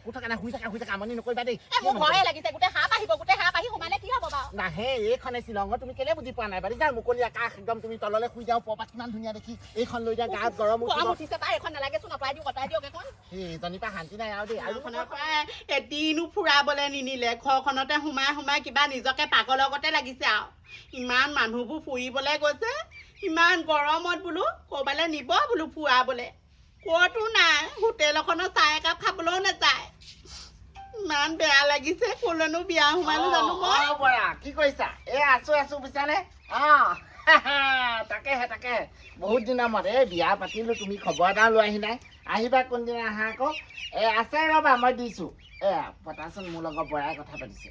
কোঠা কানা শুই থাকা আমনি নকৰিবা দেই মোৰ ভয়ে লাগিছে গোটেই হাঁহ পাহি সোমালে কি হ'ব বাৰু নাহে এইখনে শ্বিলঙত তুমি কেলে বুজি পোৱা নাই বাৰী যাৰ মুকলি আকাশ একদম তুমি তললৈ শুই যাওঁ পপাত কিমান ধুনীয়া দেখি এইখন লৈ যা গাত গৰম উঠিছে তাই এখন নালাগেচোন অঁতৰাই দিয়ক এখন এইজনীৰ পৰা শান্তি নাই আৰু দেই আৰু এদিনো ফুৰাবলৈ নিনিলে ঘৰখনতে সোমাই কিবা নিজকে পাগলৰ গতে লাগিছে আৰু ইমান মানুহবোৰ ফুৰিবলৈ গৈছে ইমান গৰমত বোলো ক'ৰবালৈ নিব বোলো ফুৰাবলৈ ক'তো নাই হোটেল এখনত চাহ একাপ খাবলৈও নাযায় ইমান বেয়া লাগিছে ক'লৈনো বিয়া সোমালো জানো মই বৰা কি কৰিছা আছো বুজিছানে তাকে বহুত দিনৰ মূৰত বিয়া পাতিলো তুমি খবৰ এটা লৈ আহি নাই আহিবা কোনদিনা আহা আকৌ আছে ৰ'বা মই দিছো পতাচোন মোৰ লগত বৰাই কথা পাতিছে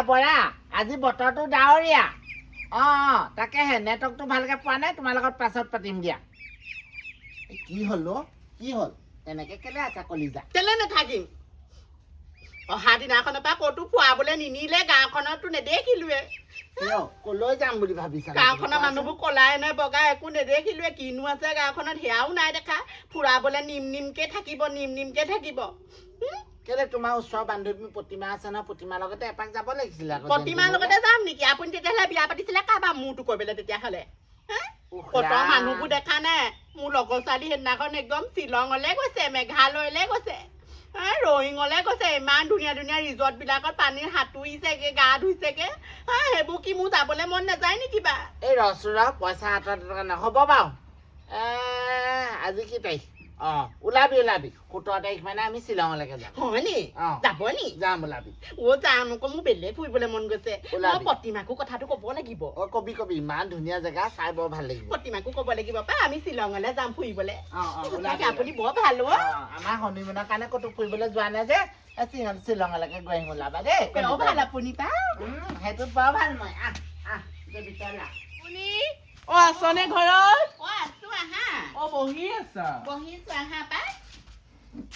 বৰা আজি বতৰটো ডাৱৰীয়া তাকেহে নেটৱৰ্কটো ভালকে পোৱা নাই তোমাৰ লগত পাছত পাতিম দিয়া কি হ'ল তেনেকে কেলে আছা কলিজা কেলে নাথাকিম অহা দিনাখনৰ পৰা ক'তো ফুৰাবলৈ নিনিলে গাঁওখনতো নেদেখিলোৱে কলৈ যাম বুলি ভাবিছা গাঁওখনৰ মানুহবোৰ কলাই নে বগা একো নেদেখিলোৱে কিনো আছে গাঁওখনত সেয়াও নাই দেখা ফুৰাবলৈ নিমকে থাকিব কেলে তোমাৰ ওচৰৰ বান্ধৱী প্ৰতিমা আছে ন প্ৰতিমাৰ লগতে এপাক যাব লাগিছিলে প্ৰতিমাৰ লগতে যাম নেকি আপুনি তেতিয়াহ'লে বিয়া পাতিছিলে কাবা মোৰটো কৰিবলৈ তেতিয়াহ'লে কত মানুহবোৰ দেখা নাই মোৰ লগৰ ছোৱালী সেইদিনাখন একদম শ্বিলঙলৈ গৈছে মেঘালয়লৈ গৈছে ৰয়িঙলৈ গৈছে ইমান ধুনীয়া ৰিজৰ্ট বিলাকত পানীৰ সাঁতুৰিছেগে গা ধুইছেগে সেইবোৰ কি মোৰ যাবলৈ মন নাযায় নেকি বা এই ৰচুৰা পইচা হাতত হ'ব বাৰু আজি কি তাৰিখ ওলাবি 17 তাৰিখ মানে আমি শ্বিলঙলৈকে যাম হয় নি যাব নি যাম ওলাবি যাম আকৌ মোৰ বেলেগ ফুৰিবলৈ মন গৈছে প্ৰতিমাকো কথাটো ক'ব লাগিব কবি ইমান ধুনীয়া জেগা চাই বৰ ভাল লাগিব প্ৰতিমাকো ক'ব লাগিব পাই আমি শ্বিলঙলৈ যাম ফুৰিবলৈ আপুনি বৰ ভাল আমাৰ হনিমুনৰ কাৰণে ক'তো ফুৰিবলৈ যোৱা নাই যে শ্বিলঙলৈকে গৈ আহিম ওলাবা দেই ভাল আপুনি পা সেইটো বৰ ভাল মই আপুনি আছনে ঘৰত আছো আহা বহিছো আহা পাই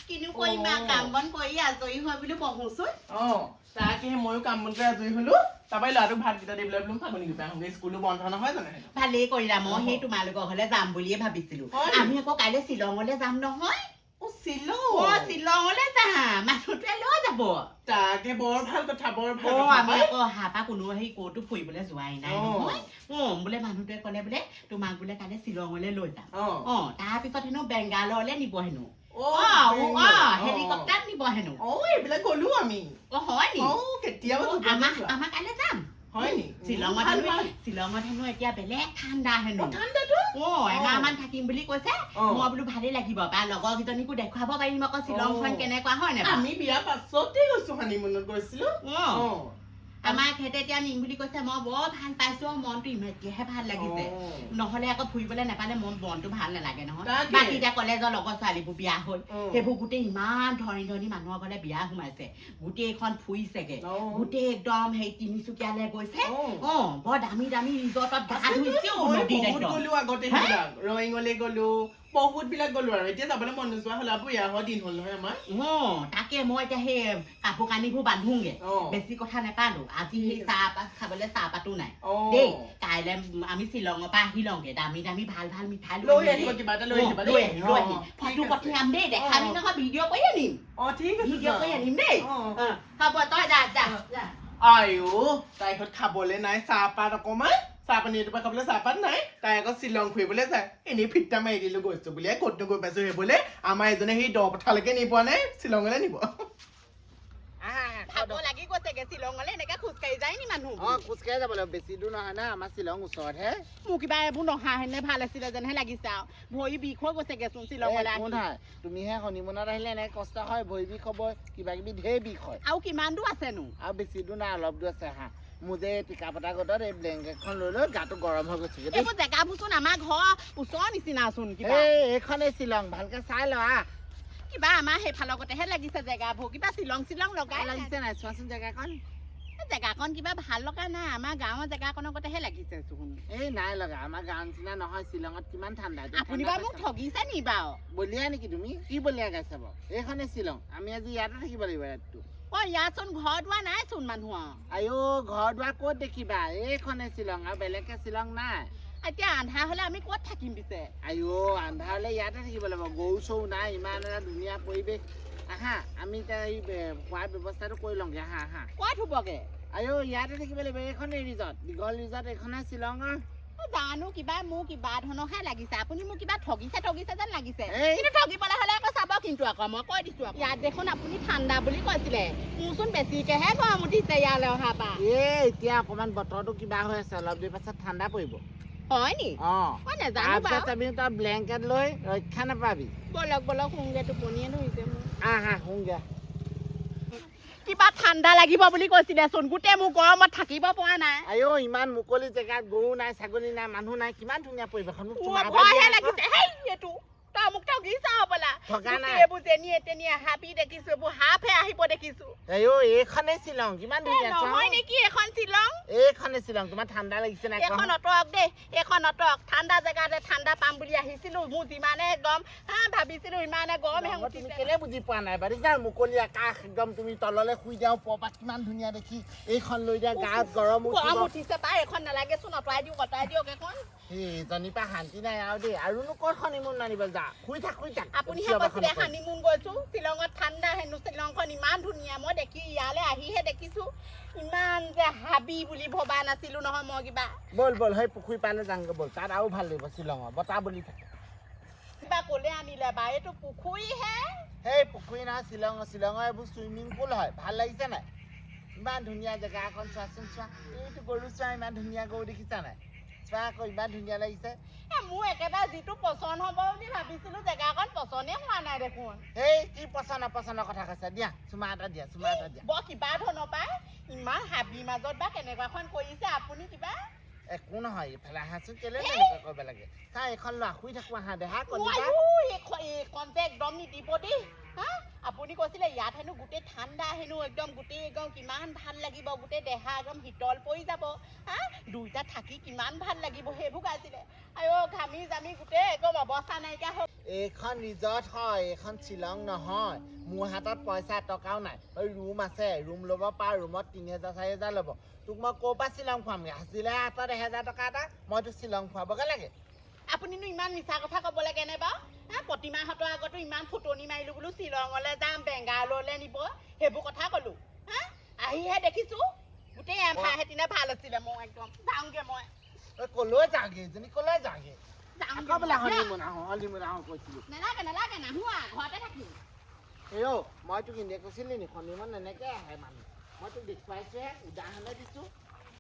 কিনো কৰিবা কাম বন কৰি আজৰি হৈ বোলো বহোচোন তাকে ময়ো কাম বন কৰি আজৰি হলো তাৰপৰা ল'ৰাটোক ভাতকেইটা দি পেলাই বোলো ফাগুনি গৈ আহোঁগে স্কুলো বন্ধ নহয় জানো ভালেই কৰিলা মই সেই তোমালোকৰ ঘৰলৈ যাম বুলিয়ে ভাবিছিলো আমি আকৌ কাইলৈ শ্বিলঙলৈ যাম নহয় শ্বিলঙলৈ যাম মানুহটোৱে লৈ যাব তাকে বৰ ভাল কথা আমি আকৌ অহা পৰা কোনো সেই ক'তো ফুৰিবলৈ যোৱাই নাই নহয় বোলে মানুহটোৱে ক'লে বোলে তোমাক বোলে কাইলৈ শ্বিলঙলৈ লৈ যাম তাৰপিছত হেনো বেংগালৰলৈ নিব হেনো হেলিকপ্টাৰত নিব হেনো এইবিলাক গলো আমি হয় নি কেতিয়াবা আমাৰ কাইলৈ যাম হয় নি শ্বিলঙত হেনো এতিয়া বেলেগ ঠাণ্ডা হেনো এমাহমান থাকিম বুলি কৈছে মই বোলো ভালেই লাগিব বা লগৰ কেইজনীকো দেখুৱাব পাৰিম আকৌ শ্বিলংখন কেনেকুৱা হয় নে আমি বিয়াৰ পাছতে গৈছো হানিমুনত গৈছিলো আমাক সিহঁতে এতিয়া নিম বুলি কৈছে মই বৰ ভাল পাইছো মনটো এতিয়াহে ভাল লাগিছে নহলে আকৌ ফুৰিবলৈ নাপালে মনটো ভাল নালাগে নহয় বাকী এতিয়া কলেজৰ লগৰ ছোৱালীবোৰ বিয়া হ'ল সেইবোৰ গোটেই ইমান ধনী মানুহৰ ঘৰলে বিয়া সোমাইছে গোটেইখন ফুৰিছেগে গোটেই একদম সেই তিনিচুকীয়ালৈ গৈছে বৰ দামী ৰিজৰ্টত গা ধুইছে গলো আগতে ৰয়িঙলৈ গলো বহুত বিলাক গলো আৰু এতিয়া যাবলৈ মন নোযোৱা হ'ল আৰু বিয়া হোৱা দিন হ'ল নহয় আমাৰ তাকে মই এতিয়া সেই কাপোৰ কানিবোৰ বান্ধোগে বেছি কথা নাপালো আজি সেই চাহপাত খাবলৈ চাহপাতো নাই দেই কাইলৈ আমি শ্বিলঙৰ পৰা আহি লওঁগে দামী ভাল মিঠাই লৈ আহিব কিবা এটা লৈ আহিব ফটো পঠিয়াম দেই দেখাবি নহয় ভিডিঅ' কৰি আনিম ঠিক আছে ভিডিঅ' কৰি আনিম দেই হ'ব তই যা আইও তাই ঘৰত খাবলৈ নাই চাহপাত অকমান চাহপানী এটোপা খাবলৈ চাহপাত নাই তাই আকৌ শ্বিলং ফুৰিবলৈ যায় এনেই ফিটা মাৰি দিলো গৈছো বুলিয়ে ক'তনো গৈ পাইছো সেইবোলে আমাৰ এজনে সেই দ পথাৰলৈকে নি পোৱা নাই শ্বিলঙলৈ নিব লাগি গৈছেগে শ্বিলঙলৈ এনেকে খোজকাঢ়ি যায় নি মানুহ খোজকাঢ়ি যাব লাগিব বেছি দূৰ নহয় না আমাৰ শ্বিলং ওচৰতহে মোৰ কিবা এইবোৰ নহা হেনে ভাল আছিলে যেনহে লাগিছে আৰু ভৰি বিষ হৈ গৈছেগে চোন শ্বিলঙলৈ তুমিহে হনিমুনত আহিলে এনেকে কষ্ট হয় ভৰি বিষ হ'ব কিবা কিবি ঢেৰ বিষ হয় আৰু কিমান দূৰ আছেনো আৰু বেছি দূৰ নাই অলপ দূৰ আছে মোৰ যে টিকা পতা গোটত এই ব্লেংকেটখন লৈ গাটো গৰম হৈ গৈছে এইবোৰ জেগাবোৰচোন আমাৰ ঘৰ ওচৰৰ নিচিনাচোন এইখনেই শ্বিলং ভালকে চাই লোৱা কিবা আমাৰ সেইফালৰ গতেহে লাগিছে জেগাবোৰ কিবা শ্বিলং লগাই লাগিছে নাই চোৱাচোন জেগাখন কিবা ভাল লগা নাই আমাৰ গাঁৱৰ জেগাখনৰ গতেহে লাগিছে চোন এই নাই লগা আমাৰ গাঁৱৰ নিচিনা নহয় শ্বিলঙত কিমান ঠাণ্ডা আপুনি বাৰু মোক ঠগিছে নি বাৰু বলিয়া নেকি তুমি কি বলিয়া গাইছা বাৰু এইখনে শ্বিলং আমি আজি ইয়াতে থাকিব লাগিব ইয়াতটো ইয়াতচোন ঘৰ দুৱাৰ নাইচোন মানুহৰ ঘৰ দুৱাৰ ক'ত দেখিবা এইখনে শ্বিলং আৰু বেলেগকে শ্বিলং নাই এতিয়া আন্ধাৰ হলে আমি ক'ত থাকিম পিছে আন্ধাৰ হলে ইয়াতে থাকিব লাগিব গৰু চৰু নাই ইমান এটা ধুনীয়া পৰিৱেশ আহা আমি এতিয়া এই খোৱাৰ ব্যৱস্থাটো কৰি লওঁগে আহা আহা ক'ত হ'বগে আয়ো ইয়াতে থাকিব লাগিব এইখনেই ৰিজৰ্ট দীঘল ৰিজৰ্ট এইখনে শ্বিলঙৰ জানো কিবা মোৰ কিবা ধৰণৰহে লাগিছে আপুনি মোক কিবা ঠগিছে যেন লাগিছে এই। কিন্তু ঠগিবলৈ হ'লে আকৌ চাব কিন্তু আকৌ মই কৈ দিছোঁ আকৌ ইয়াত দেখোন আপুনি ঠাণ্ডা বুলি কৈছিলে মোৰচোন বেছিকেহে গৰম উঠিছে ইয়ালৈ অহাৰ পৰা এতিয়া অকণমান বতৰটো কিবা হৈ আছে অলপ দেৰি পাছত ঠাণ্ডা পৰিব হয় নি মই নেজানো বাৰু তাৰপিছত আমি তই ব্লেংকেট লৈ ৰক্ষা নাপাবি বলক শুংগে টোপনিয়ে ধৰিছে মোৰ আহা শুংগে কিবা ঠাণ্ডা লাগিব বুলি কৈছিলেচোন গোটেই মোৰ গৰমত থাকিব পৰা নাই আয়ো ইমান মুকলি জেগাত গৰু নাই ছাগলী নাই মানুহ নাই কিমান ধুনীয়া পৰিৱেশন মোক চুমা এটা ভয়হে দিয়া আকৌ। লাগিছে হেই এইটো তই মোক ঠগিছা হ'বলা ঠগা নাই। এইবোৰ যেনিয়ে তেনিয়ে হাবি দেখিছো এইবোৰ সাপহে আহিব দেখিছো আয়ো এইখনেই শ্বিলং কিমান ধুনীয়া চোৱা। নহয় নেকি এখন শ্বিলং এইখনেই শ্বিলং তোমাৰ ঠাণ্ডা লাগিছে নাই কোৱা? এইখন অটক দেই এইখন অটক ঠাণ্ডা জেগাতে ঠাণ্ডা পাম বুলি আহিছিলো মোৰ যিমানে গৰম ভাবিছিলো ইমানে গৰম হে তুমি কেলে বুজি পোৱা নাই বাৰু যাৰ মুকলি আকাশ একদম তুমি তললৈ শুই যাওঁ পৰা কিমান ধুনীয়া দেখি এইখন লৈ দিয়া গাত গৰম উঠিছে পাই এখন নালাগেচোন অঁতৰাই দিয়ক এখন এইজনীৰ পৰা শান্তি নাই আৰু দেই আৰুনো ক'ত হনিমুন মাৰিব যা শুই থাক আপুনিহে কৈছিলে হানিমুন গৈছো শ্বিলঙত ঠাণ্ডা হেনো শ্বিলংখন ইমান ধুনীয়া মই দেখি ইয়ালৈ আহিহে দেখিছো ইমান যে হাবি বুলি ভবা নাছিলো নহয় মই কিবা বল সেই পুখুৰী পালে যাংগে বল তাত আৰু ভাল লাগিব শ্বিলঙৰ বতাহ বুলি থাকে কিবা ক'লে আনিলে বা এইটো পুখুৰীহে সেই পুখুৰী নহয় শ্বিলঙৰ এইবোৰ চুইমিং পুল হয় ভাল লাগিছে নাই ইমান ধুনীয়া জেগা এখন চোৱাচোন চোৱা এইটো গৰু চোৱা ইমান ধুনীয়া গৰু দেখিছা নাই চোৱা আকৌ ইমান ধুনীয়া লাগিছে মোৰ একেবাৰে যিটো পচন্দ হ'ব বুলি ভাবিছিলো জেগাকণ পচন্দে হোৱা নাই দেখোন সেই কি পচন্দৰ কথা কৈছা দিয়া চুমা এটা দিয়া বৰ কিবা ধৰণৰ পাই ইমান হাবিৰ মাজত বা কেনেকুৱাখন কৰিছে আপুনি কিবা একো নহয় এইফালে আহাচোন কেলে এনেকুৱা কৰিব লাগে চা এইখন লোৱা শুই থাকো আহা দেহা কলিতা এইখন যে একদম নিদিব দেই হা আপুনি কৈছিলে ইয়াত হেনো গোটেই ঠাণ্ডা হেনো একদম গোটেই একদম কিমান ভাল লাগিব গোটেই দেহা একদম শীতল পৰি যাব হা দুইটা থাকি কিমান ভাল লাগিব সেইবোৰ গাইছিলে আয়ো ঘামি জামি গোটেই একদম অৱস্থা নাইকিয়া হ'ল এইখন ৰিজৰ্ট হয় এইখন শ্বিলং নহয় মোৰ হাতত পইচা টকাও নাই ৰুম আছে ৰুম ল'ব পাৰ ৰুমত ৩,০০০-৪,০০০ ল'ব তোক মই ক'ৰ পৰা শ্বিলং খুৱামগৈ আছিলে হাতত ১,০০০ টকা এটা মইতো শ্বিলং খুৱাবগৈ লাগে আপুনিনো ইমান মিছা কথা ক'ব লাগে নে বাৰু প্ৰতিমাহঁতৰ আগতো ইমান ফুটনি মাৰিলো বোলো শ্বিলঙলৈ যাম বেংগালোৰলৈ নিব সেইবোৰ কথা ক'লো হা আহিহে দেখিছো গোটেই এমাহেতিনে ভাল আছিলে মই একদম যাওঁগে মই ক'লৈ যাওঁগে এজনী ক'লৈ যাওঁগে আকৌ বোলে হনিমুন আহোঁ কৈছিলো নালাগে নাহো ঘৰতে থাকিম এই মই তোক এনেই কৈছিলি নি হনিমুন এনেকৈ আহে মানুহ মই তোক দেখুৱাইছোহে উদাহৰণে দিছোঁ